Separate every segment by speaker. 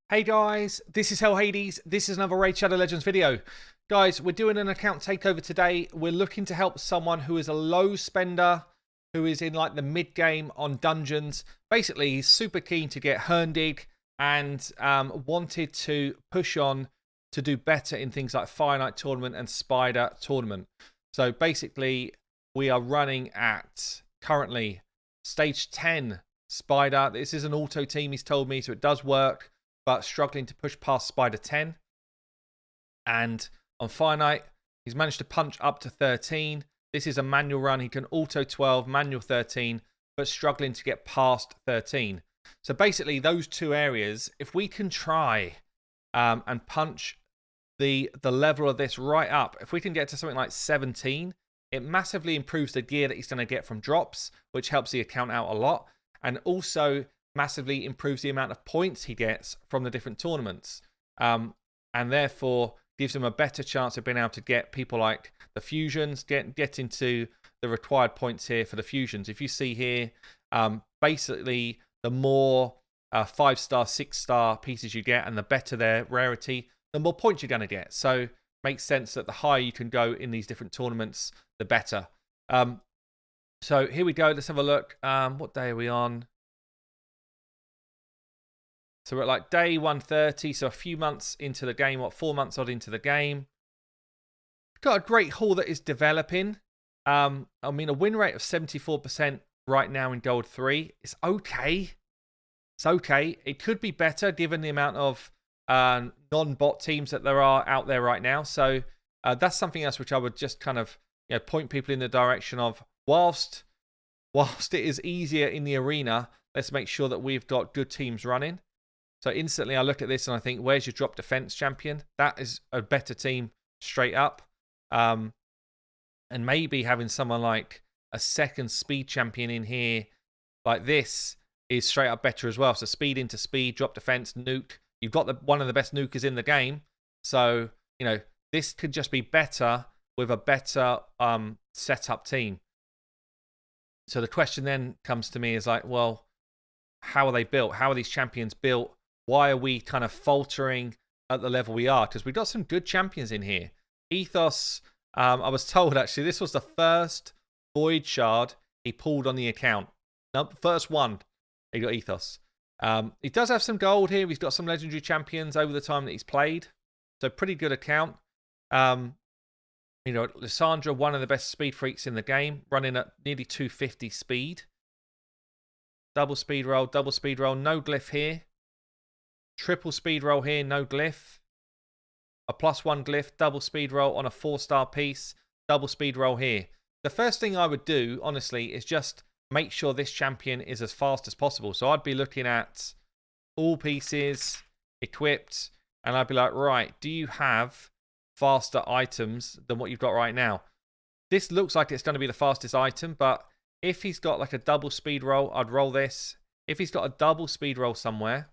Speaker 1: Hey guys, this is Hell Hades. This is another Raid Shadow Legends video. Guys, we're doing an account takeover today. We're looking to help someone who is a low spender, who is in like the mid game on dungeons. Basically, he's super keen to get Hurndig and wanted to push on to do better in things like Fireknight tournament and Spider tournament. So basically, we are running at currently stage 10 Spider. This is an auto team, he's told me, so it does work, but struggling to push past Spider 10. And on Fireknight, he's managed to punch up to 13. This is a manual run. He can auto 12, manual 13, but struggling to get past 13. So basically, those two areas, if we can try and punch the level of this right up, if we can get to something like 17, it massively improves the gear that he's going to get from drops, which helps the account out a lot, and also massively improves the amount of points he gets from the different tournaments, and therefore gives him a better chance of being able to get people like the fusions, get into the required points here for the fusions. If you see here, basically the more 5-star, 6-star pieces you get and the better their rarity, the more points you're going to get. So makes sense that the higher you can go in these different tournaments, the better. So here we go. Let's have a look. What day are we on? So we're at like day 130, so a few months into the game, 4 months odd into the game. Got a great haul that is developing. I mean, a win rate of 74% right now in Gold 3 is okay. It's okay. It could be better given the amount of non-bot teams that there are out there right now. So that's something else which I would just kind of point people in the direction of. Whilst it is easier in the arena, let's make sure that we've got good teams running. So instantly I look at this and I think, where's your drop defense champion? That is a better team straight up. And maybe having someone like a second speed champion in here like this is straight up better as well. So speed into speed, drop defense, nuke. You've got one of the best nukers in the game. So, this could just be better with a better setup team. So the question then comes to me is like, well, how are they built? How are these champions built? Why are we kind of faltering at the level we are? Because we've got some good champions in here. Ethos, I was told actually, this was the first Void Shard he pulled on the account. No, first one, he got Ethos. He does have some gold here. He's got some legendary champions over the time that he's played. So pretty good account. Lysandra, one of the best speed freaks in the game, running at nearly 250 speed. Double speed roll, no glyph here. Triple speed roll here, no glyph. A +1 glyph, double speed roll on a 4-star piece, double speed roll here. The first thing I would do, honestly, is just make sure this champion is as fast as possible. So I'd be looking at all pieces, equipped, and I'd be like, right, do you have faster items than what you've got right now? This looks like it's going to be the fastest item, but if he's got like a double speed roll, I'd roll this. If he's got a double speed roll somewhere,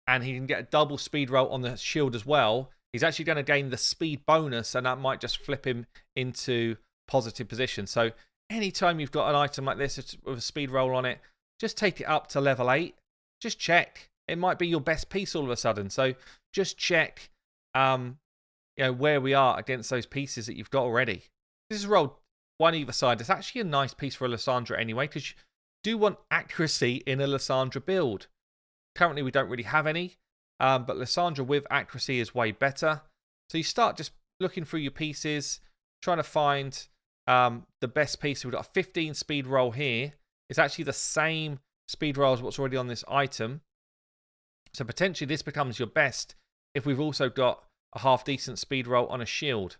Speaker 1: and he can get a double speed roll on the shield as well, he's actually going to gain the speed bonus, and that might just flip him into positive position. So anytime you've got an item like this with a speed roll on it, just take it up to level 8. Just check. It might be your best piece all of a sudden. So just check where we are against those pieces that you've got already. This is rolled one either side. It's actually a nice piece for a Lysandra anyway, because you do want accuracy in a Lysandra build. Currently, we don't really have any, but Lysandra with accuracy is way better. So you start just looking through your pieces, trying to find the best piece. We've got a 15 speed roll here. It's actually the same speed roll as what's already on this item. So potentially this becomes your best if we've also got a half-decent speed roll on a shield.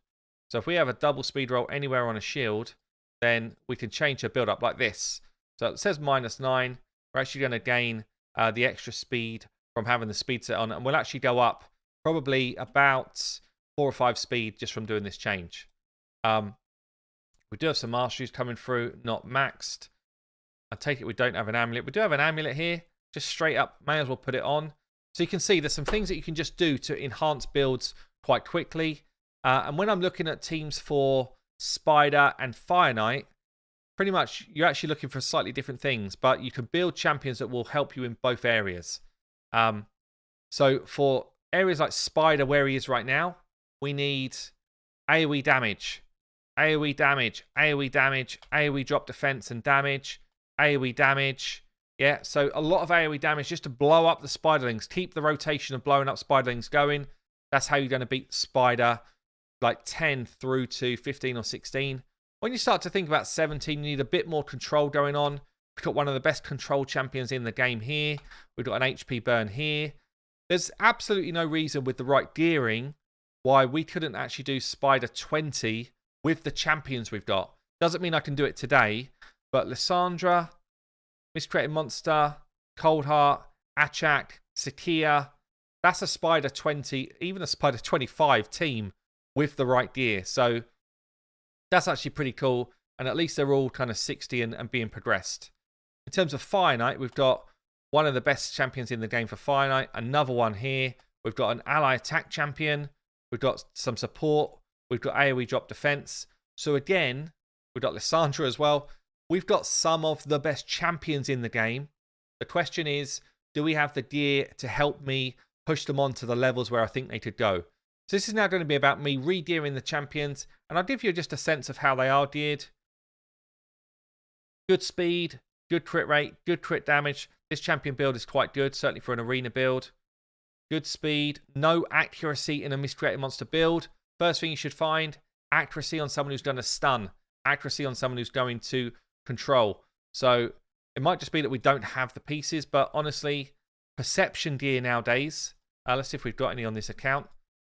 Speaker 1: So if we have a double speed roll anywhere on a shield, then we can change the build up like this. So it says -9. We're actually going to gain the extra speed from having the speed set on, and we'll actually go up probably about 4 or 5 speed just from doing this change. We do have some masteries coming through, not maxed. I take it we don't have an amulet. We do have an amulet here, just straight up, may as well put it on. So you can see there's some things that you can just do to enhance builds quite quickly. And when I'm looking at teams for Spider and Fireknight, pretty much you're actually looking for slightly different things, but you can build champions that will help you in both areas. So for areas like Spider, where he is right now, we need AoE damage, AoE damage, AoE damage, AoE drop defense and damage, AoE damage. Yeah, so a lot of AoE damage just to blow up the spiderlings, keep the rotation of blowing up spiderlings going. That's how you're going to beat Spider, like 10 through to 15 or 16. When you start to think about 17, you need a bit more control going on. We've got one of the best control champions in the game here. We've got an HP burn here. There's absolutely no reason with the right gearing why we couldn't actually do Spider 20 with the champions we've got. Doesn't mean I can do it today, but Lissandra, Miscreated Monster, Coldheart, Achak, Sakia, that's a Spider 20, even a Spider 25 team with the right gear. So that's actually pretty cool. And at least they're all kind of 60 and being progressed. In terms of Fireknight, we've got one of the best champions in the game for Fireknight. Another one here. We've got an ally attack champion. We've got some support. We've got AoE drop defense. So again, we've got Lissandra as well. We've got some of the best champions in the game. The question is, do we have the gear to help me push them on to the levels where I think they could go? So this is now going to be about me re-gearing the champions. And I'll give you just a sense of how they are geared. Good speed, good crit rate, good crit damage. This champion build is quite good, certainly for an arena build. Good speed, no accuracy in a Miscreated Monster build. First thing you should find, accuracy on someone who's done a stun. Accuracy on someone who's going to control. So it might just be that we don't have the pieces, but honestly, perception gear nowadays, let's see if we've got any on this account.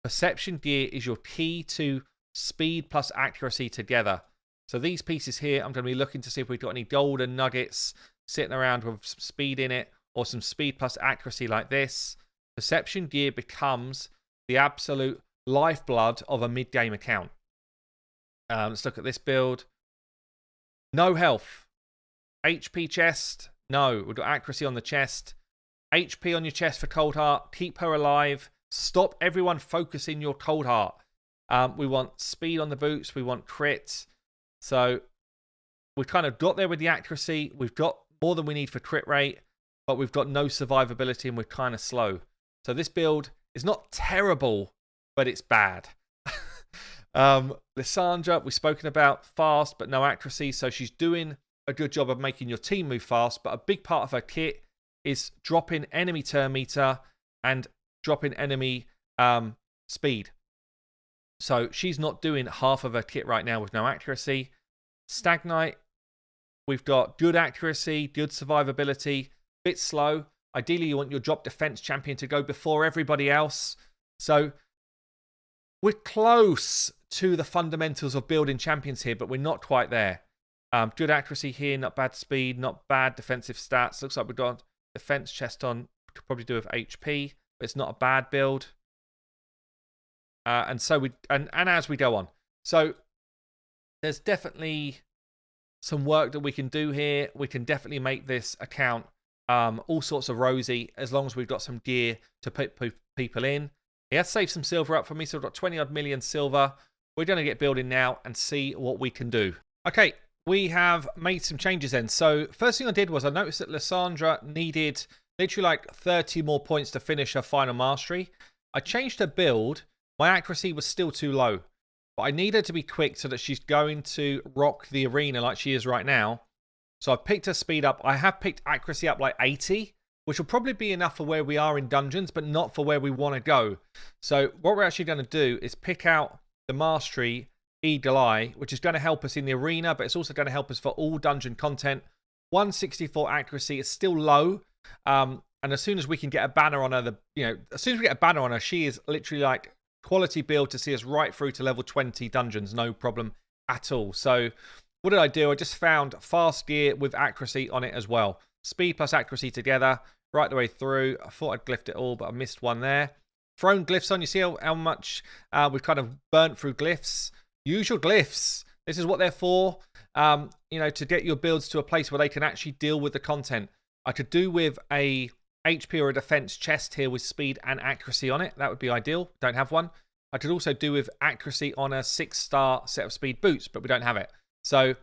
Speaker 1: Perception gear is your key to speed plus accuracy together. So these pieces here, I'm going to be looking to see if we've got any golden nuggets sitting around with some speed in it, or some speed plus accuracy like this. Perception gear becomes the absolute lifeblood of a mid-game account. Let's look at this build. No health. HP chest. No. We've got accuracy on the chest. HP on your chest for Coldheart. Keep her alive. Stop everyone focusing your Coldheart. We want speed on the boots. We want crits. So we've kind of got there with the accuracy. We've got more than we need for crit rate, but we've got no survivability and we're kind of slow. So this build is not terrible, but it's bad. Lissandra, we've spoken about, fast but no accuracy. So she's doing a good job of making your team move fast, but a big part of her kit is dropping enemy turn meter and dropping enemy speed. So she's not doing half of her kit right now with no accuracy. Stagnite, we've got good accuracy, good survivability, bit slow. Ideally, you want your drop defense champion to go before everybody else. So we're close to the fundamentals of building champions here, but we're not quite there. Good accuracy here, not bad speed, not bad defensive stats. Looks like we've got defense chest on. Could probably do with HP, but it's not a bad build. And so as we go on. So there's definitely some work that we can do here. We can definitely make this account all sorts of rosy as long as we've got some gear to put people in. He has saved some silver up for me, so we've got 20 odd million silver. We're going to get building now and see what we can do. Okay, we have made some changes then. So first thing I did was I noticed that Lissandra needed literally like 30 more points to finish her final mastery. I changed her build. My accuracy was still too low, but I need her to be quick so that she's going to rock the arena like she is right now. So I've picked her speed up. I have picked accuracy up like 80, which will probably be enough for where we are in dungeons, but not for where we want to go. So what we're actually going to do is pick out the mastery Eagle Eye, which is going to help us in the arena, but it's also going to help us for all dungeon content. 164 accuracy is still low. And as soon as we can get a banner on her, as soon as we get a banner on her, she is literally like quality build to see us right through to level 20 dungeons, no problem at all. So what did I do? I just found fast gear with accuracy on it as well. Speed plus accuracy together right the way through. I thought I'd glyphed it all, but I missed one there. Thrown glyphs on. You see how much we've kind of burnt through glyphs. Use your glyphs. This is what they're for, to get your builds to a place where they can actually deal with the content. I could do with a HP or a defense chest here with speed and accuracy on it. That would be ideal. Don't have one. I could also do with accuracy on a 6-star set of speed boots, but we don't have it. So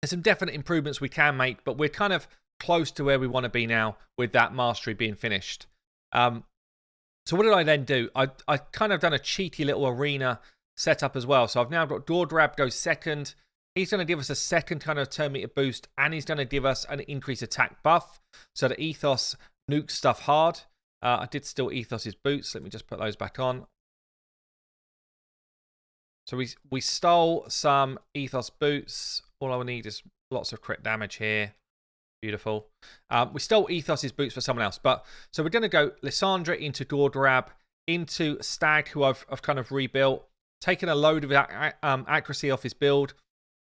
Speaker 1: there's some definite improvements we can make, but we're kind of close to where we want to be now with that mastery being finished. So what did I then do? I kind of done a cheeky little arena setup as well. So I've now got Dordrab go second. He's going to give us a second kind of turn meter boost, and he's going to give us an increased attack buff. So the Ethos nukes stuff hard. I did steal Ethos's boots. Let me just put those back on. So we stole some Ethos boots. All I need is lots of crit damage here. Beautiful. We stole Ethos's boots for someone else. But so we're going to go Lysandra into Dordrab, into Stag, who I've kind of rebuilt, taken a load of accuracy off his build,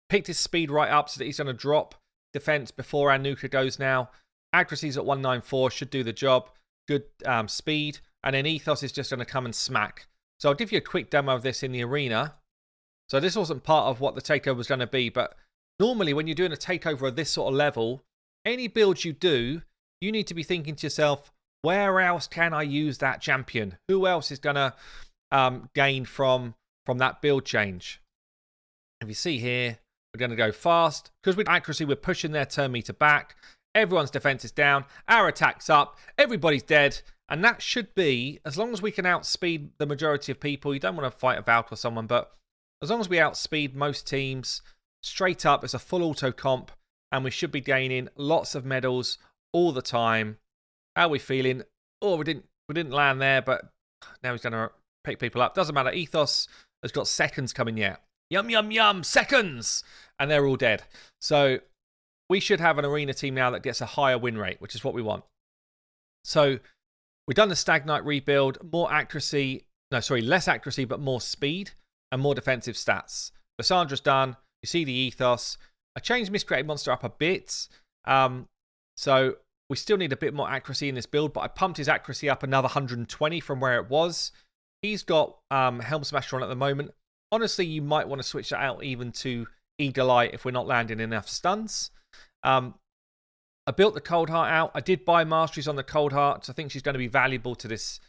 Speaker 1: picked his speed right up so that he's going to drop defense before our nuker goes now. Accuracy's at 194, should do the job. Good speed. And then Ethos is just going to come and smack. So I'll give you a quick demo of this in the arena. So this wasn't part of what the takeover was going to be, but normally when you're doing a takeover of this sort of level, any build you do, you need to be thinking to yourself, where else can I use that champion? Who else is going to gain from that build change? If you see here, we're going to go fast. Because with accuracy, we're pushing their turn meter back. Everyone's defense is down. Our attack's up. Everybody's dead. And that should be, as long as we can outspeed the majority of people, you don't want to fight a Valk or someone, but as long as we outspeed most teams, straight up, it's a full auto comp. And we should be gaining lots of medals all the time. How are we feeling? Oh, we didn't land there, but now he's going to pick people up. Doesn't matter. Ethos has got seconds coming yet. Yum, yum, yum. Seconds! And they're all dead. So we should have an arena team now that gets a higher win rate, which is what we want. So we've done the Stag Knight rebuild. More accuracy. No, sorry, less accuracy, but more speed and more defensive stats. Lysandra's done. You see the Ethos. I changed Miscreated Monster up a bit. So we still need a bit more accuracy in this build, but I pumped his accuracy up another 120 from where it was. He's got Helm Smasher on at the moment. Honestly, you might want to switch that out even to Eagle Eye if we're not landing enough stuns. I built the Cold Heart out. I did buy masteries on the Cold Heart, so I think she's going to be valuable to this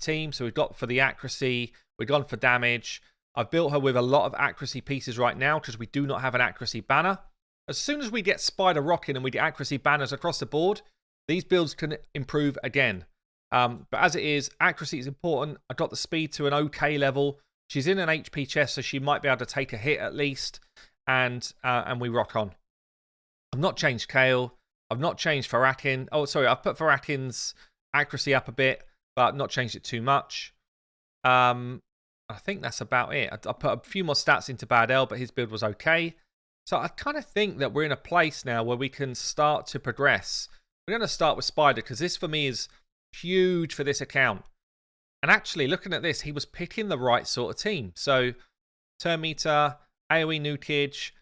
Speaker 1: team. So we've got for the accuracy, we've gone for damage. I've built her with a lot of accuracy pieces right now because we do not have an accuracy banner. As soon as we get Spider rocking and we get accuracy banners across the board, these builds can improve again. But as it is, accuracy is important. I got the speed to an okay level. She's in an HP chest, so she might be able to take a hit at least. And we rock on. I've not changed Kale. I've not changed Farakin. Oh, sorry, I've put Farakin's accuracy up a bit, but not changed it too much. I think that's about it. I put a few more stats into Bad L, but his build was okay. So I kind of think that we're in a place now where we can start to progress. We're going to start with Spider because this for me is huge for this account. And actually, looking at this, he was picking the right sort of team. So turn meter, AoE nukage,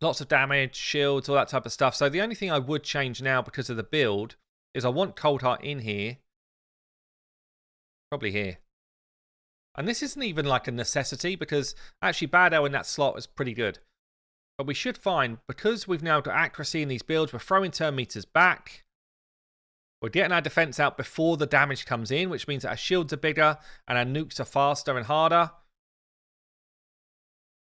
Speaker 1: lots of damage, shields, all that type of stuff. So the only thing I would change now because of the build is I want Cold Heart in here. Probably here. And this isn't even like a necessity because actually Bad L in that slot is pretty good. But we should find, because we've now got accuracy in these builds, we're throwing turn meters back. We're getting our defense out before the damage comes in, which means that our shields are bigger and our nukes are faster and harder.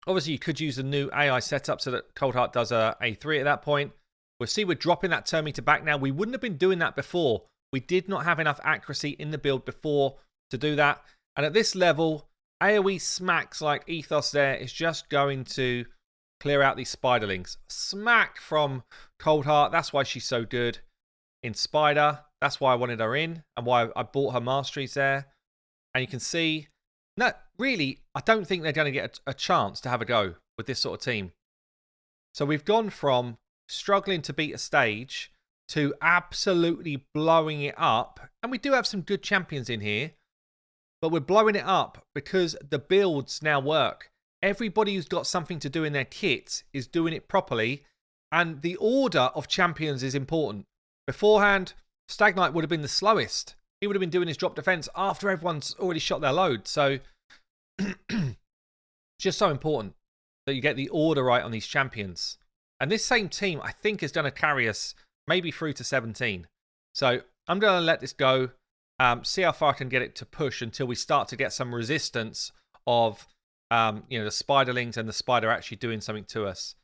Speaker 1: Obviously, you could use a new AI setup so that Cold Heart does a A3 at that point. We'll see we're dropping that turn meter back now. We wouldn't have been doing that before. We did not have enough accuracy in the build before to do that. And at this level, AoE smacks like Ethos there is just going to clear out these Spiderlings. Smack from Cold Heart. That's why she's so good in Spider. That's why I wanted her in and why I bought her masteries there. And you can see, no, really, I don't think they're going to get a chance to have a go with this sort of team. So we've gone from struggling to beat a stage to absolutely blowing it up. And we do have some good champions in here. But we're blowing it up because the builds now work. Everybody who's got something to do in their kit is doing it properly. And the order of champions is important. Beforehand, Stag Knight would have been the slowest. He would have been doing his drop defense after everyone's already shot their load. So, it's just so important that you get the order right on these champions. And this same team, I think, is going to carry us maybe through to 17. So, I'm going to let this go. See how far I can get it to push until we start to get some resistance of, the Spiderlings and the Spider actually doing something to us.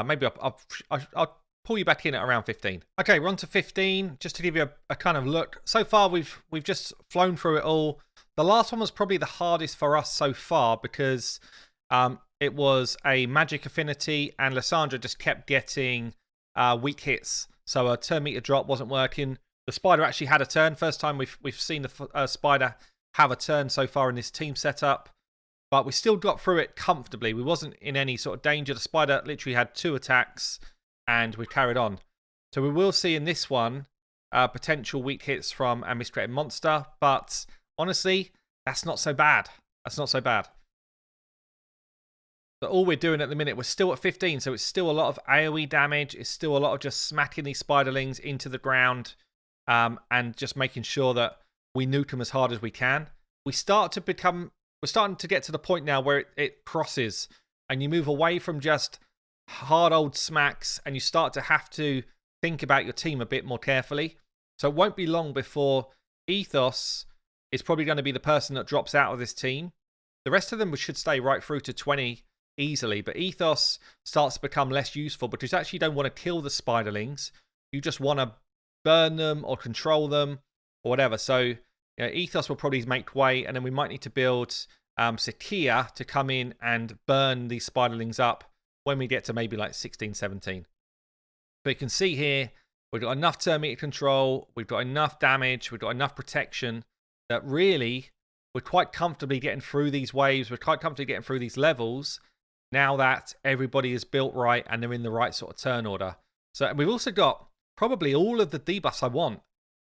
Speaker 1: Maybe I'll pull you back in at around 15. Okay, we're on to 15, just to give you a kind of look. So far, we've just flown through it all. The last one was probably the hardest for us so far because it was a magic affinity and Lysandra just kept getting weak hits. So a turn meter drop wasn't working. The spider actually had a turn. First time we've seen the spider have a turn so far in this team setup. But we still got through it comfortably. We wasn't in any sort of danger. The spider literally had 2 attacks and we carried on. So we will see in this one potential weak hits from a miscreated monster. But honestly, that's not so bad. That's not so bad. But all we're doing at the minute, we're still at 15. So it's still a lot of AoE damage. It's still a lot of just smacking these spiderlings into the ground. And just making sure that we nuke them as hard as we can. We're starting to get to the point now where it crosses and you move away from just hard old smacks and you start to have to think about your team a bit more carefully. So it won't be long before Ethos is probably going to be the person that drops out of this team. The rest of them should stay right through to 20 easily, but Ethos starts to become less useful because you actually don't want to kill the spiderlings. You just want to burn them or control them or whatever. So Ethos will probably make way, and then we might need to build Sakia to come in and burn these spiderlings up when we get to maybe like 16, 17. But you can see here, we've got enough turn meter control, we've got enough damage, we've got enough protection that really we're quite comfortably getting through these waves, we're quite comfortably getting through these levels now that everybody is built right and they're in the right sort of turn order. So we've also got probably all of the debuffs I want.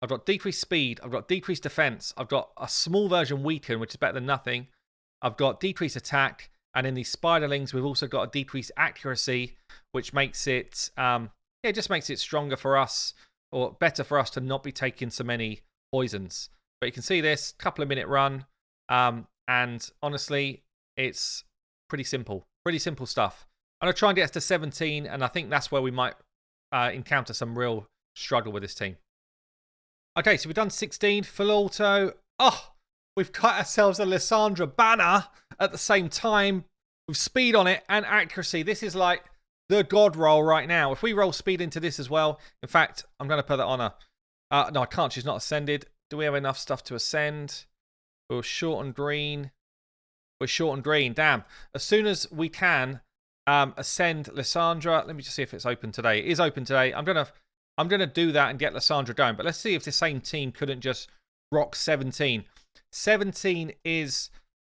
Speaker 1: I've got decreased speed, I've got decreased defense, I've got a small version weaken, which is better than nothing. I've got decreased attack, and in these spiderlings, we've also got a decreased accuracy, which makes it, it just makes it stronger for us, or better for us to not be taking so many poisons. But you can see this, couple of minute run, and honestly, it's pretty simple stuff. I'm going to try and get us to 17, and I think that's where we might encounter some real struggle with this team. Okay, so we've done 16, full auto. Oh, we've got ourselves a Lysandra banner at the same time with speed on it and accuracy. This is like the god roll right now. If we roll speed into this as well, in fact, I'm going to put that on her. No, I can't. She's not ascended. Do we have enough stuff to ascend? We're short and green. We're short and green. Damn. As soon as we can ascend Lysandra, let me just see if it's open today. It is open today. I'm gonna do that and get Lysandra going. But let's see if the same team couldn't just rock 17. 17 is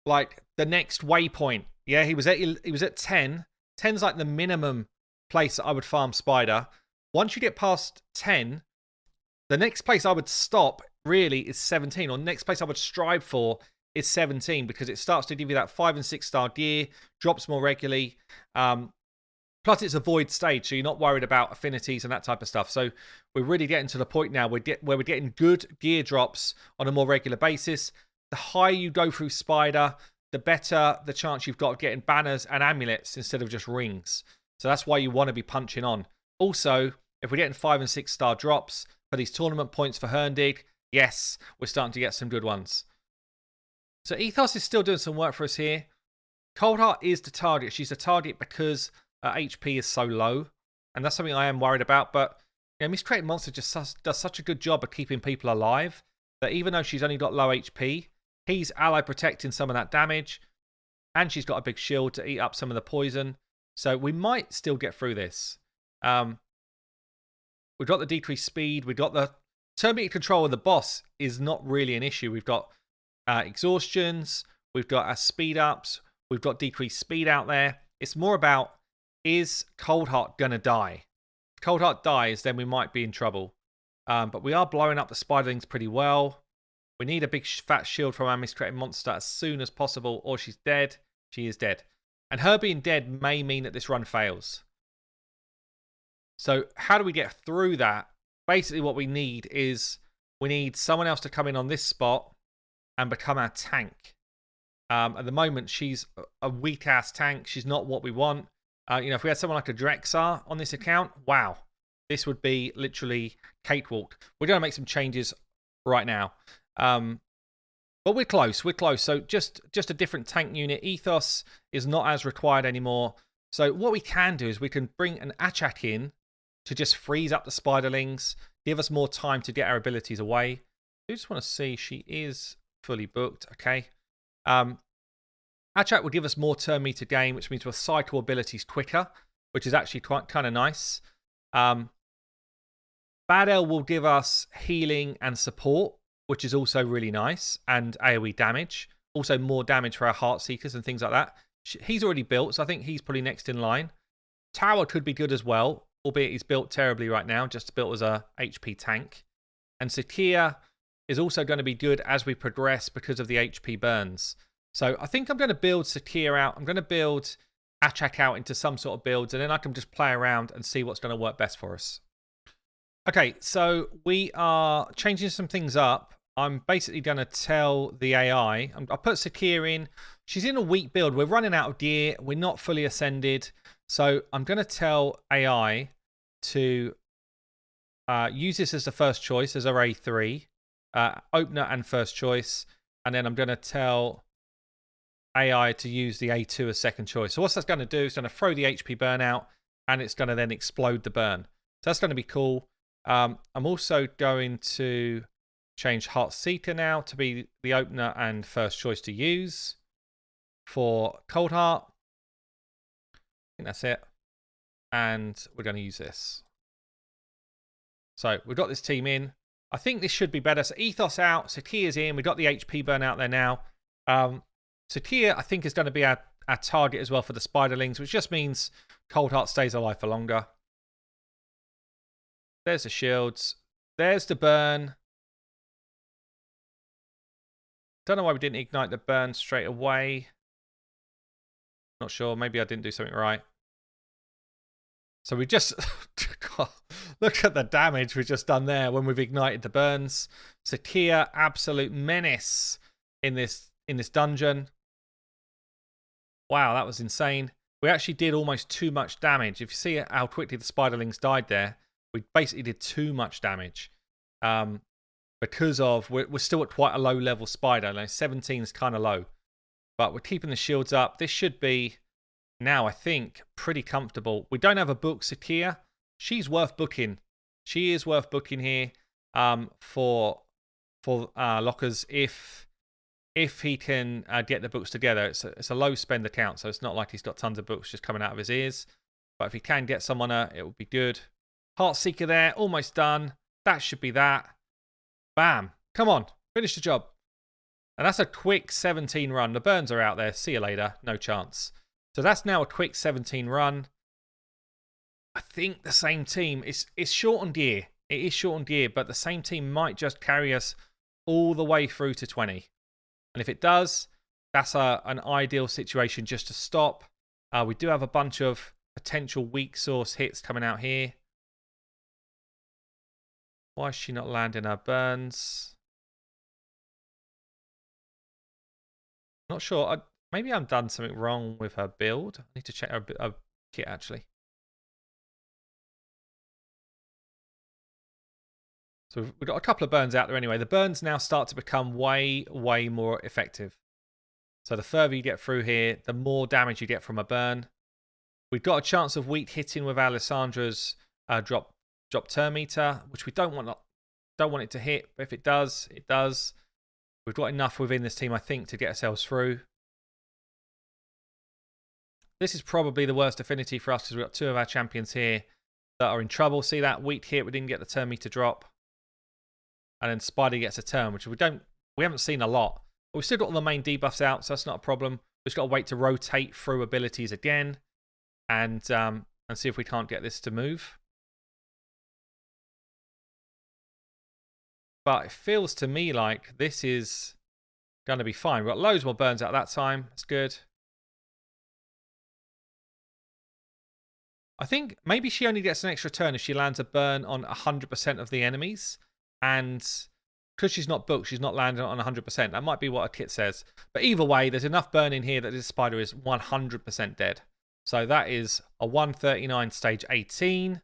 Speaker 1: like the next waypoint. Yeah, he was at 10. 10's like the minimum place that I would farm Spider. Once you get past 10, the next place I would stop really is 17. Or the next place I would strive for is 17 because it starts to give you that 5 and 6 star gear, drops more regularly. Plus, it's a void stage, so you're not worried about affinities and that type of stuff. So we're really getting to the point now where we're getting good gear drops on a more regular basis. The higher you go through Spider, the better the chance you've got of getting banners and amulets instead of just rings. So that's why you want to be punching on. Also, if we're getting 5 and 6 star drops for these tournament points for Hurndig, yes, we're starting to get some good ones. So Ethos is still doing some work for us here. Coldheart is the target. She's the target because HP is so low, and that's something I am worried about. But Miscreated Monster just does such a good job of keeping people alive that even though she's only got low HP, he's ally protecting some of that damage, and she's got a big shield to eat up some of the poison. So we might still get through this. We've got the decreased speed. We've got the turn meter control of the boss is not really an issue. We've got exhaustions. We've got our speed ups. We've got decreased speed out there. It's more about, is Coldheart going to die? If Coldheart dies, then we might be in trouble. But we are blowing up the spiderlings pretty well. We need a big fat shield from our Miscreated Monster as soon as possible, or she's dead. She is dead. And her being dead may mean that this run fails. So how do we get through that? Basically what we need is we need someone else to come in on this spot and become our tank. At the moment, she's a weak-ass tank. She's not what we want. If we had someone like a Drexar on this account, wow. This would be literally cakewalk. We're going to make some changes right now. But we're close. We're close. So just a different tank unit. Ethos is not as required anymore. So what we can do is we can bring an Achak in to just freeze up the spiderlings, give us more time to get our abilities away. I just want to see, she is fully booked. Okay. Hatchat will give us more turn meter gain, which means we'll cycle abilities quicker, which is actually quite kind of nice. Bad L will give us healing and support, which is also really nice, and AoE damage. Also more damage for our Heart Seekers and things like that. He's already built, so I think he's probably next in line. Tower could be good as well, albeit he's built terribly right now, just built as a HP tank. And Sakia is also going to be good as we progress because of the HP burns. So I think I'm going to build Sakia out. I'm going to build Achak out into some sort of builds, and then I can just play around and see what's going to work best for us. Okay, so we are changing some things up. I'm basically going to tell the AI. I'll put Sakia in. She's in a weak build. We're running out of gear. We're not fully ascended. So I'm going to tell AI to use this as the first choice, as our A3, opener and first choice. And then I'm going to tell AI to use the A2 as second choice. So what's that's going to do is going to throw the HP burn out, and it's going to then explode the burn. So that's going to be cool. I'm also going to change Heart Seeker now to be the opener and first choice to use for Cold Heart. I think that's it. And we're going to use this. So we've got this team in. I think this should be better. So Ethos out, Sakia's in. We've got the HP burn out there now. Sakia, I think, is going to be our target as well for the Spiderlings, which just means Cold Heart stays alive for longer. There's the shields. There's the burn. Don't know why we didn't ignite the burn straight away. Not sure. Maybe I didn't do something right. So we just... God, look at the damage we've just done there when we've ignited the burns. Sakia, absolute menace in this dungeon. Wow, that was insane. We actually did almost too much damage. If you see how quickly the Spiderlings died there, we basically did too much damage. Because of, we're still at quite a low level spider. Like 17 is kind of low. But we're keeping the shields up. This should be, now I think, pretty comfortable. We don't have a book, Sakia. She's worth booking. She is worth booking here for lockers if he can get the books together. It's a low spend account, so it's not like he's got tons of books just coming out of his ears. But if he can get someone, it would be good. Heart Seeker there, almost done. That should be that. Bam. Come on. Finish the job. And that's a quick 17 run. The burns are out there. See you later. No chance. So that's now a quick 17 run. I think the same team. It's short on gear. It is short on gear, but the same team might just carry us all the way through to 20. And if it does, that's an ideal situation just to stop. We do have a bunch of potential weak source hits coming out here. Why is she not landing her burns? Not sure. Maybe I've done something wrong with her build. I need to check her kit, actually. So we've got a couple of burns out there anyway. The burns now start to become way, way more effective. So the further you get through here, the more damage you get from a burn. We've got a chance of weak hitting with Alessandra's drop turn meter, which we don't want it to hit. But if it does, it does. We've got enough within this team, I think, to get ourselves through. This is probably the worst affinity for us because we've got two of our champions here that are in trouble. See that weak hit? We didn't get the turn meter drop. And then Spider gets a turn, which we haven't seen a lot. But we've still got all the main debuffs out, so that's not a problem. We've just got to wait to rotate through abilities again and see if we can't get this to move. But it feels to me like this is going to be fine. We've got loads more burns out that time. That's good. I think maybe she only gets an extra turn if she lands a burn on 100% of the enemies. And because she's not booked, she's not landing on 100%. That might be what a kit says. But either way, there's enough burn in here that this spider is 100% dead. So that is a 139 stage 18.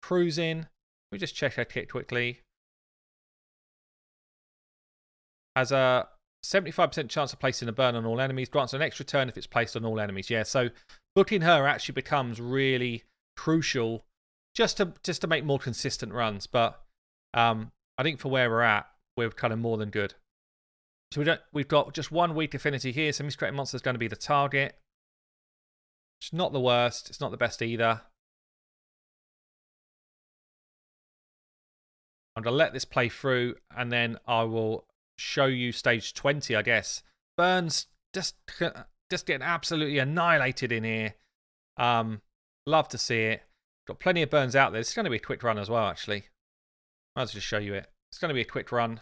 Speaker 1: Cruising. Let me just check her kit quickly. Has a 75% chance of placing a burn on all enemies. Grants an extra turn if it's placed on all enemies. Yeah, so booking her actually becomes really crucial just to make more consistent runs. But I think for where we're at, we're kind of more than good. So we've got just one weak affinity here. So Miscreated Monster is going to be the target. It's not the worst. It's not the best either. I'm going to let this play through, and then I will show you stage 20, I guess. Burns just getting absolutely annihilated in here. Love to see it. Got plenty of burns out there. It's going to be a quick run as well, actually. I'll just show you it. It's going to be a quick run.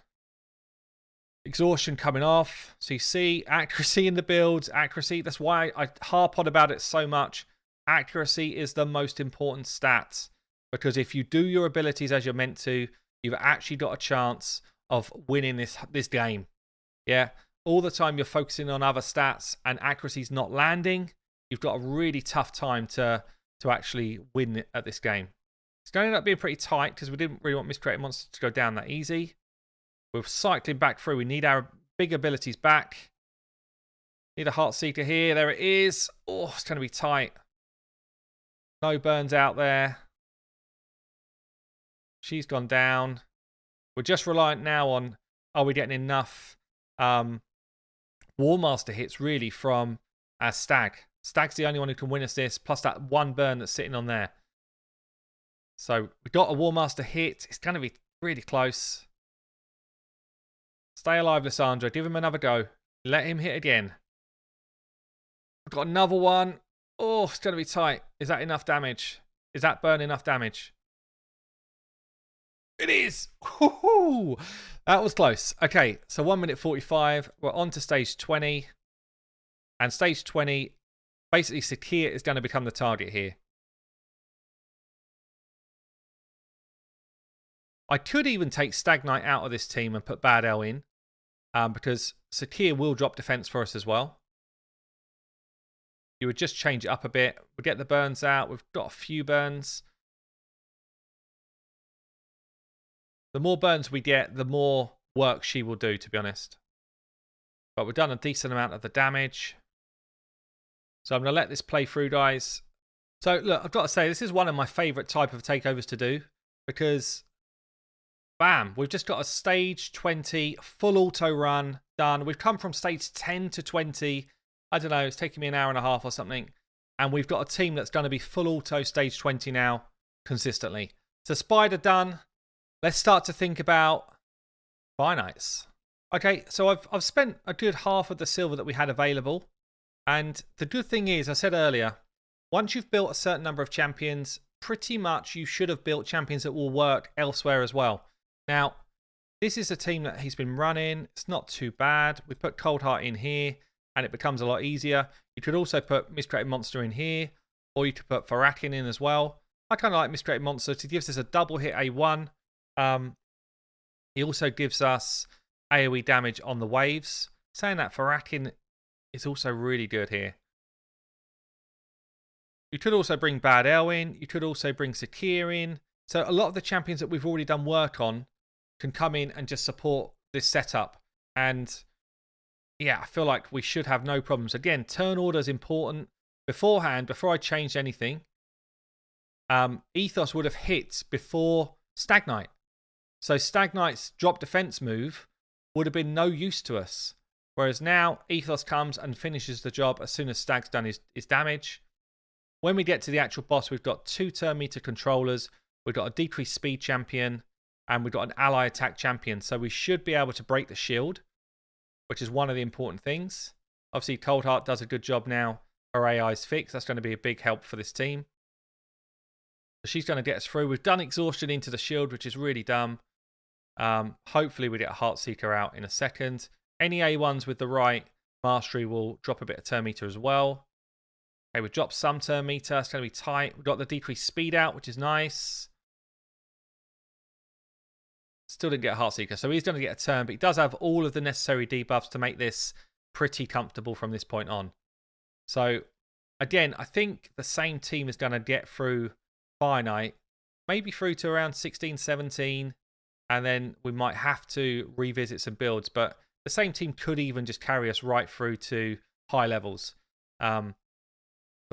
Speaker 1: Exhaustion coming off. So you see accuracy in the builds. Accuracy. That's why I harp on about it so much. Accuracy is the most important stat. Because if you do your abilities as you're meant to, you've actually got a chance of winning this game. Yeah. All the time you're focusing on other stats and accuracy's not landing, you've got a really tough time to actually win at this game. It's going to end up being pretty tight because we didn't really want Miscreated Monster to go down that easy. We're cycling back through. We need our big abilities back. Need a Heartseeker here. There it is. Oh, it's going to be tight. No burns out there. She's gone down. We're just reliant now on, are we getting enough Warmaster hits really from our Stag. Stag's the only one who can win us this, plus that one burn that's sitting on there. So we got a Warmaster hit. It's going to be really close. Stay alive, Lissandra. Give him another go. Let him hit again. We've got another one. Oh, it's going to be tight. Is that enough damage? Is that burn enough damage? It is. Woo-hoo! That was close. Okay, so 1 minute 45. We're on to stage 20. And stage 20, basically Sakia is going to become the target here. I could even take Fireknight out of this team and put Bad L in. Because Sakia will drop defense for us as well. You would just change it up a bit. We'll get the burns out. We've got a few burns. The more burns we get, the more work she will do, to be honest. But we've done a decent amount of the damage. So I'm going to let this play through, guys. So, look, I've got to say, this is one of my favourite type of takeovers to do. Because, bam, we've just got a stage 20 full auto run done. We've come from stage 10 to 20. I don't know, it's taking me an hour and a half or something. And we've got a team that's going to be full auto stage 20 now, consistently. So, Spider done. Let's start to think about Fireknights. Okay, so I've spent a good half of the silver that we had available. And the good thing is, I said earlier, once you've built a certain number of champions, pretty much you should have built champions that will work elsewhere as well. Now, this is a team that he's been running. It's not too bad. We put Coldheart in here, and it becomes a lot easier. You could also put Miscreated Monster in here, or you could put Fireknight in as well. I kind of like Miscreated Monster. It gives us a double hit A1. He also gives us AoE damage on the waves. Saying that, Fireknight is also really good here. You could also bring Bad L in. You could also bring Sakia in. So a lot of the champions that we've already done work on can come in and just support this setup. And yeah, I feel like we should have no problems. Again, turn order is important. Beforehand, before I changed anything, Ethos would have hit before Fireknight. So Fireknight's drop defense move would have been no use to us. Whereas now, Ethos comes and finishes the job as soon as Stag's done his damage. When we get to the actual boss, we've got 2 turn meter controllers. We've got a decreased speed champion. And we've got an ally attack champion. So we should be able to break the shield, which is one of the important things. Obviously, Coldheart does a good job now. Her AI's fixed. That's going to be a big help for this team. So she's going to get us through. We've done exhaustion into the shield, which is really dumb. Hopefully we get a Heartseeker out in a second. Any A1s with the right mastery will drop a bit of turn meter as well. Okay, we've dropped some turn meter. It's going to be tight. We've got the decreased speed out, which is nice. Still didn't get a Heartseeker, so he's going to get a turn, but he does have all of the necessary debuffs to make this pretty comfortable from this point on. So, again, I think the same team is going to get through Fireknight, maybe through to around 16, 17, and then we might have to revisit some builds, but the same team could even just carry us right through to high levels. But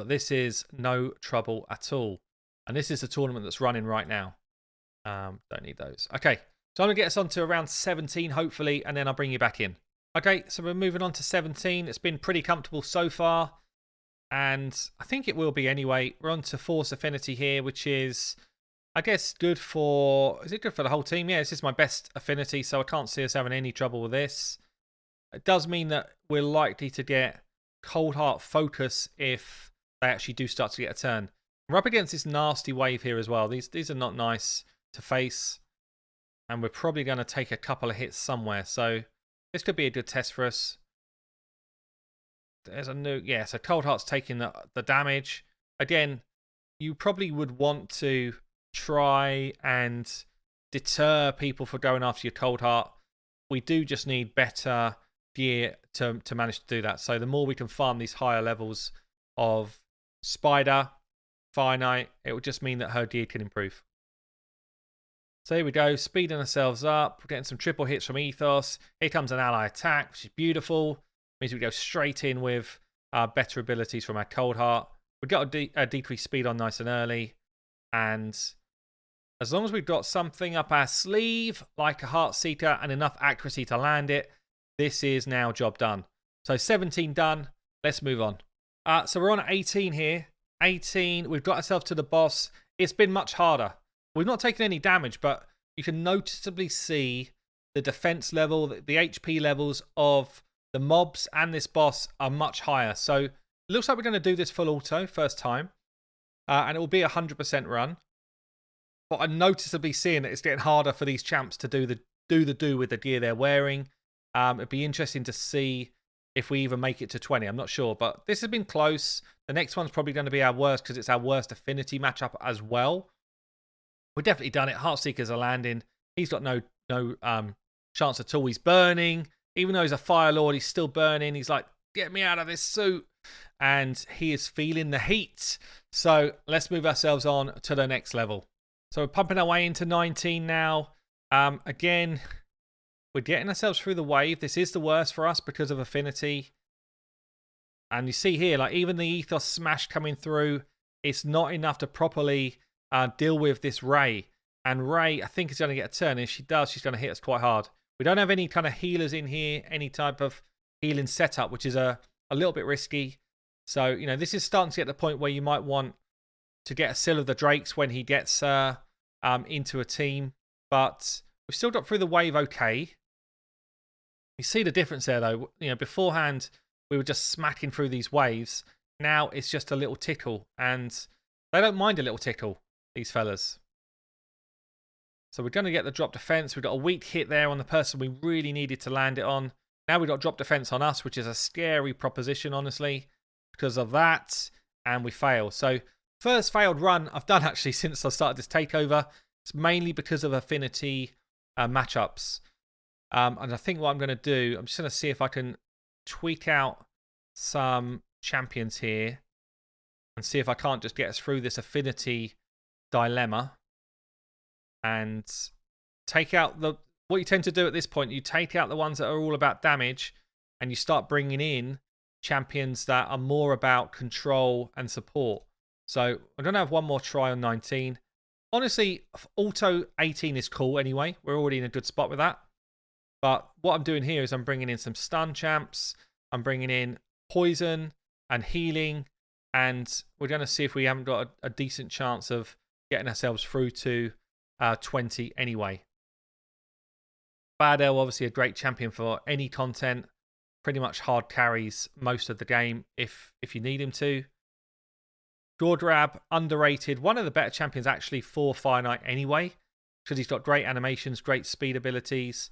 Speaker 1: this is no trouble at all. And this is the tournament that's running right now. Don't need those. Okay, so I'm going to get us on to around 17, hopefully, and then I'll bring you back in. Okay, so we're moving on to 17. It's been pretty comfortable so far, and I think it will be anyway. We're on to Force Affinity here, which is, I guess, good for... Is it good for the whole team? Yeah, this is my best affinity, so I can't see us having any trouble with this. It does mean that we're likely to get Cold Heart Focus if they actually do start to get a turn. We're up against this nasty wave here as well. These are not nice to face, and we're probably going to take a couple of hits somewhere. So this could be a good test for us. There's a new... Yeah, so Cold Heart's taking the damage. Again, you probably would want to try and deter people from going after your Cold Heart. We do just need better gear to manage to do that. So the more we can farm these higher levels of Spider, Fireknight, it will just mean that her gear can improve. So here we go, speeding ourselves up. We're getting some triple hits from Ethos. Here comes an ally attack, which is beautiful. Means we go straight in with better abilities from our Cold Heart. We've got a decreased speed on nice and early. And as long as we've got something up our sleeve, like a Heart Seeker, and enough accuracy to land it, this is now job done. So 17 done. Let's move on. So we're on 18 here. 18. We've got ourselves to the boss. It's been much harder. We've not taken any damage, but you can noticeably see the defense level, the HP levels of the mobs and this boss are much higher. So it looks like we're going to do this full auto first time. And it will be a 100% run. But I'm noticeably seeing that it's getting harder for these champs to do with the gear they're wearing. It'd be interesting to see if we even make it to 20. I'm not sure, but this has been close. The next one's probably going to be our worst because it's our worst affinity matchup as well. We've definitely done it. Heartseekers are landing. He's got no chance at all. He's burning. Even though he's a Fire Lord, he's still burning. He's like, get me out of this suit. And he is feeling the heat. So let's move ourselves on to the next level. So we're pumping our way into 19 now. Again, we're getting ourselves through the wave. This is the worst for us because of affinity. And you see here, like even the Ethos Smash coming through, it's not enough to properly deal with this Ray. And Ray, I think, is going to get a turn. And if she does, she's going to hit us quite hard. We don't have any kind of healers in here, any type of healing setup, which is a little bit risky. So, you know, this is starting to get to the point where you might want to get a Seal of the Drakes when he gets into a team. But we've still got through the wave okay. You see the difference there, though. You know, beforehand, we were just smacking through these waves. Now it's just a little tickle. And they don't mind a little tickle, these fellas. So we're going to get the drop defense. We've got a weak hit there on the person we really needed to land it on. Now we've got drop defense on us, which is a scary proposition, honestly, because of that. And we fail. So first failed run I've done, actually, since I started this takeover. It's mainly because of affinity matchups. And I think what I'm going to do, I'm just going to see if I can tweak out some champions here and see if I can't just get us through this affinity dilemma. And take out what you tend to do at this point, you take out the ones that are all about damage and you start bringing in champions that are more about control and support. So I'm going to have one more try on 19. Honestly, auto 18 is cool anyway. We're already in a good spot with that. But what I'm doing here is I'm bringing in some stun champs. I'm bringing in poison and healing. And we're going to see if we haven't got a decent chance of getting ourselves through to 20 anyway. Badel, obviously a great champion for any content. Pretty much hard carries most of the game if you need him to. Gordrab, underrated. One of the better champions actually for Fireknight anyway. Because he's got great animations, great speed abilities.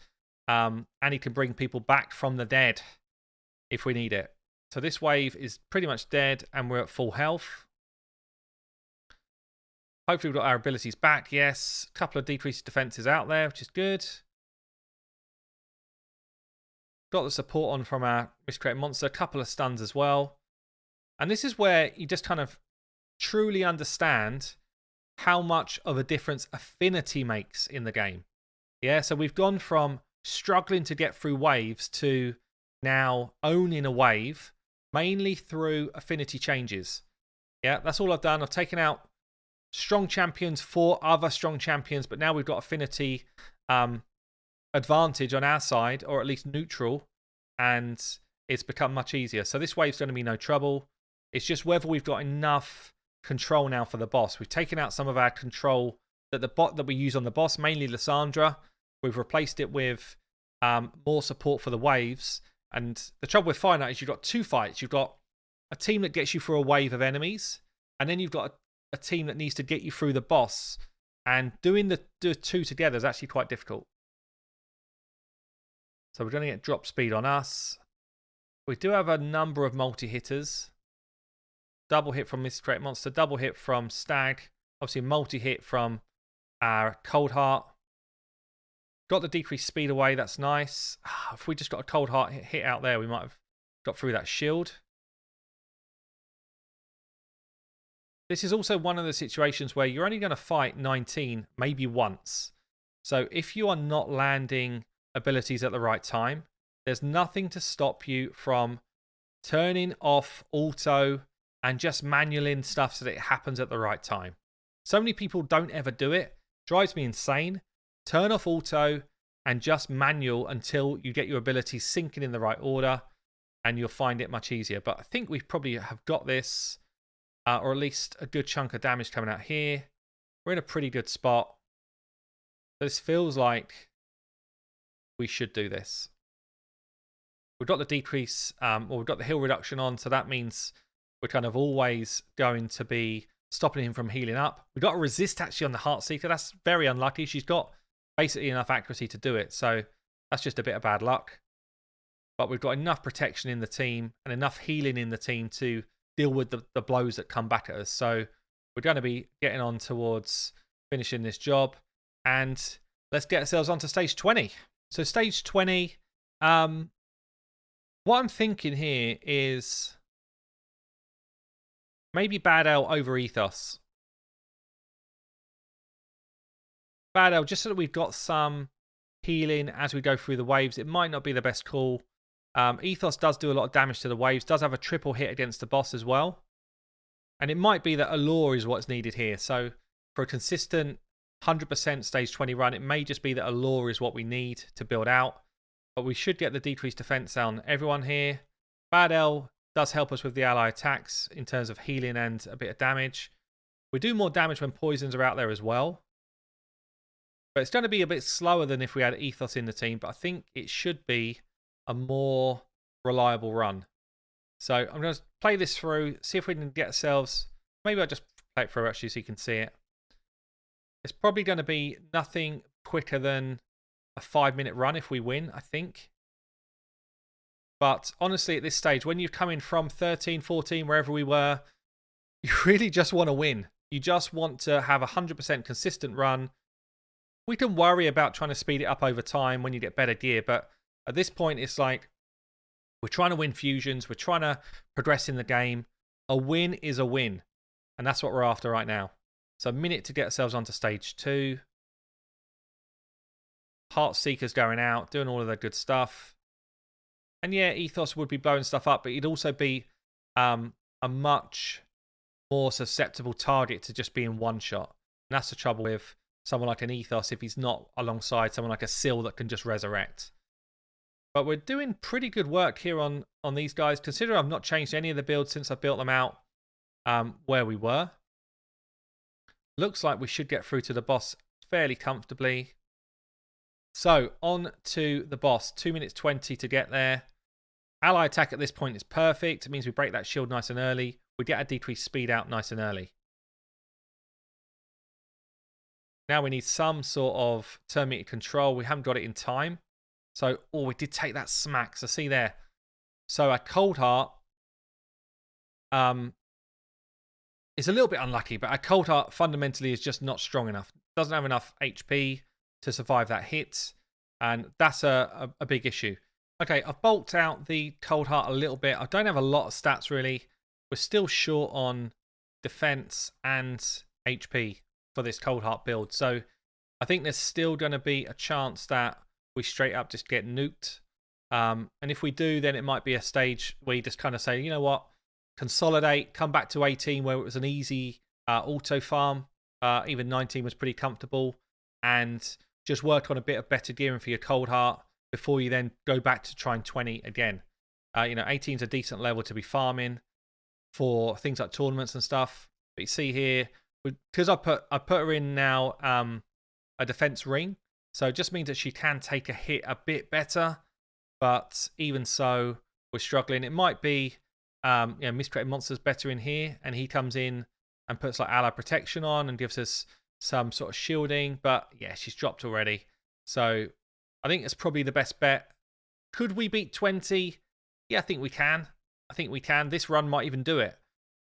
Speaker 1: And he can bring people back from the dead if we need it. So this wave is pretty much dead and we're at full health. Hopefully we've got our abilities back, yes. A couple of decreased defenses out there, which is good. Got the support on from our Miscreated Monster. A couple of stuns as well. And this is where you just kind of truly understand how much of a difference affinity makes in the game. Yeah, so we've gone from struggling to get through waves to now owning a wave, mainly through affinity changes. Yeah, that's all I've done. I've taken out strong champions for other strong champions, but now we've got affinity advantage on our side, or at least neutral, and it's become much easier. So this wave's going to be no trouble. It's just whether we've got enough control now for the boss. We've taken out some of our control that the bot that we use on the boss, mainly Lysandra. We've replaced it with more support for the waves. And the trouble with Fireknight is you've got two fights. You've got a team that gets you through a wave of enemies, and then you've got a team that needs to get you through the boss. And doing the two together is actually quite difficult. So we're going to get drop speed on us. We do have a number of multi-hitters. Double hit from Miscreate Monster, double hit from Stag. Obviously multi-hit from our Cold Heart. Got the decreased speed away, that's nice. If we just got a Cold Heart hit out there, we might have got through that shield. This is also one of the situations where you're only going to fight 19 maybe once. So if you are not landing abilities at the right time, there's nothing to stop you from turning off auto and just manualing stuff so that it happens at the right time. So many people don't ever do it. Drives me insane. Turn off auto and just manual until you get your abilities syncing in the right order, and you'll find it much easier. But I think we probably have got this, or at least a good chunk of damage coming out here. We're in a pretty good spot. This feels like we should do this. We've got the decrease, or we've got the heal reduction on, so that means we're kind of always going to be stopping him from healing up. We've got a resist actually on the Heartseeker. That's very unlucky. She's got basically enough accuracy to do it, so that's just a bit of bad luck. But we've got enough protection in the team and enough healing in the team to deal with the blows that come back at us. So we're going to be getting on towards finishing this job. And let's get ourselves onto stage 20. So stage 20, what I'm thinking here is maybe Bad L over Ethos. Bad L, just so that we've got some healing as we go through the waves. It might not be the best call. Ethos does do a lot of damage to the waves, does have a triple hit against the boss as well. And it might be that Allure is what's needed here. So for a consistent 100% stage 20 run, it may just be that Allure is what we need to build out. But we should get the decreased defense on everyone here. Bad L does help us with the ally attacks in terms of healing and a bit of damage. We do more damage when poisons are out there as well. But it's going to be a bit slower than if we had Ethos in the team. But I think it should be a more reliable run. So I'm going to play this through, see if we can get ourselves... Maybe I'll just play it through actually so you can see it. It's probably going to be nothing quicker than a 5-minute run if we win, I think. But honestly, at this stage, when you're coming from 13, 14, wherever we were, you really just want to win. You just want to have a 100% consistent run. We can worry about trying to speed it up over time when you get better gear, but at this point, it's like we're trying to win fusions. We're trying to progress in the game. A win is a win, and that's what we're after right now. So a minute to get ourselves onto stage 2. Heartseeker's going out, doing all of the good stuff. And yeah, Ethos would be blowing stuff up, but he'd also be a much more susceptible target to just being one shot. And that's the trouble with someone like an Ethos if he's not alongside someone like a Syl that can just resurrect. But we're doing pretty good work here on these guys, considering I've not changed any of the builds since I built them out where we were. Looks like we should get through to the boss fairly comfortably. So, on to the boss. 2 minutes 20 to get there. Ally attack at this point is perfect. It means we break that shield nice and early. We get a decreased speed out nice and early. Now we need some sort of turn meter control. We haven't got it in time. So, oh, we did take that smack. So, see there. So, our Cold Heart is a little bit unlucky, but our Cold Heart fundamentally is just not strong enough. Doesn't have enough HP to survive that hit, and that's a big issue. Okay, I've bulked out the Cold Heart a little bit. I don't have a lot of stats really. We're still short on defense and HP for this Cold Heart build, so I think there's still going to be a chance that we straight up just get nuked. And if we do, then it might be a stage where you just kind of say, you know what, consolidate, come back to 18 where it was an easy auto farm, Even 19 was pretty comfortable. And just work on a bit of better gearing for your cold heart before you then go back to trying 20 again. 18 is a decent level to be farming for things like tournaments and stuff. But you see here, because I put her in now a defense ring, so it just means that she can take a hit a bit better. But even so, we're struggling. It might be miscreated monsters better in here, and he comes in and puts like ally protection on and gives us some sort of shielding. But yeah, she's dropped already, so I think it's probably the best bet. Could we beat 20? Yeah, I think we can. This run might even do it.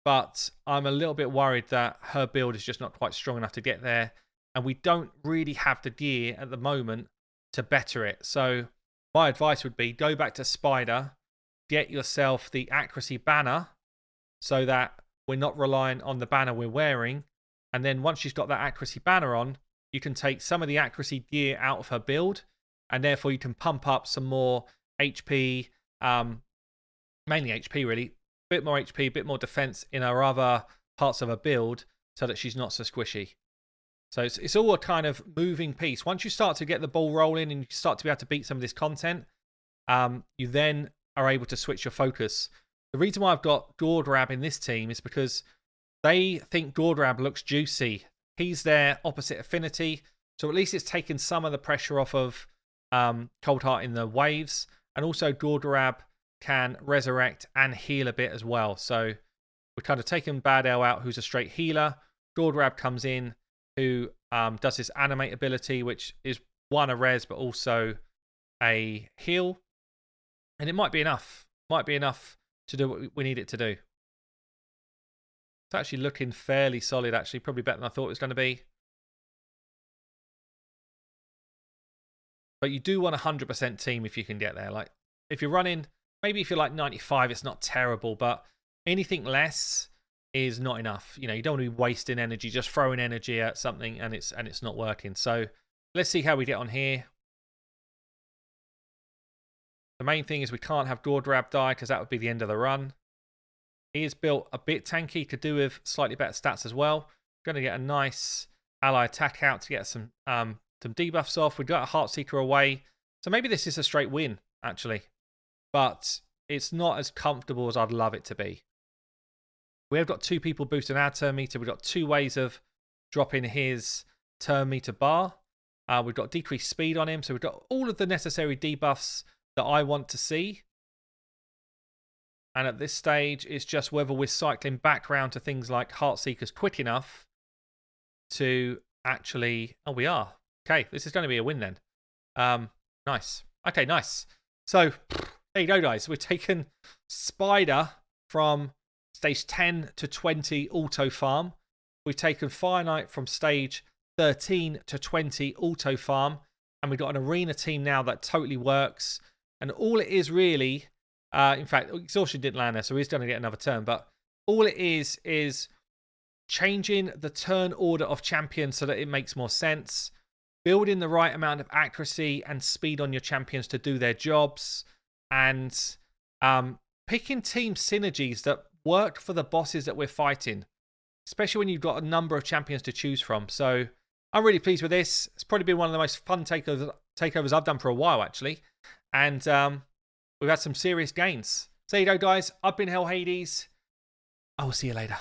Speaker 1: But I'm a little bit worried that her build is just not quite strong enough to get there. And we don't really have the gear at the moment to better it. So my advice would be go back to Spider, get yourself the accuracy banner so that we're not relying on the banner we're wearing. And then once she's got that accuracy banner on, you can take some of the accuracy gear out of her build. And therefore you can pump up some more HP, mainly HP really, bit more HP, bit more defense in her other parts of her build so that she's not so squishy. So it's all a kind of moving piece. Once you start to get the ball rolling and you start to be able to beat some of this content, you then are able to switch your focus. The reason why I've got Gordrab in this team is because they think Gordrab looks juicy. He's their opposite affinity, so at least it's taken some of the pressure off of Cold Heart in the waves. And also Gordrab can resurrect and heal a bit as well. So we're kind of taking Bad L out, who's a straight healer. Gordrab comes in, who does his animate ability, which is one, a res, but also a heal. And it might be enough. Might be enough to do what we need it to do. It's actually looking fairly solid, actually. Probably better than I thought it was going to be. But you do want a 100% team if you can get there. Like, if you're running, maybe if you're like 95, it's not terrible, but anything less is not enough. You don't want to be wasting energy, just throwing energy at something and it's not working. So let's see how we get on here. The main thing is we can't have Gordrab die because that would be the end of the run. He is built a bit tanky, could do with slightly better stats as well. Going to get a nice ally attack out to get some debuffs off. We've got a Heartseeker away. So maybe this is a straight win, actually. But it's not as comfortable as I'd love it to be. We have got 2 people boosting our turn meter. We've got 2 ways of dropping his turn meter bar. We've got decreased speed on him. So we've got all of the necessary debuffs that I want to see. And at this stage, it's just whether we're cycling back round to things like Heartseekers quick enough to actually... Oh, we are. Okay, this is going to be a win then. Nice. Okay, nice. So, there you go, guys. We've taken Spider from stage 10 to 20 auto farm. We've taken Fireknight from stage 13 to 20 auto farm. And we've got an arena team now that totally works. And all it is really... in fact, Exhaustion didn't land there, so he's going to get another turn. But all it is changing the turn order of champions so that it makes more sense. Building the right amount of accuracy and speed on your champions to do their jobs. And picking team synergies that work for the bosses that we're fighting. Especially when you've got a number of champions to choose from. So I'm really pleased with this. It's probably been one of the most fun takeovers I've done for a while, actually. And... we've had some serious gains. So there you go, guys. I've been Hell Hades. I will see you later.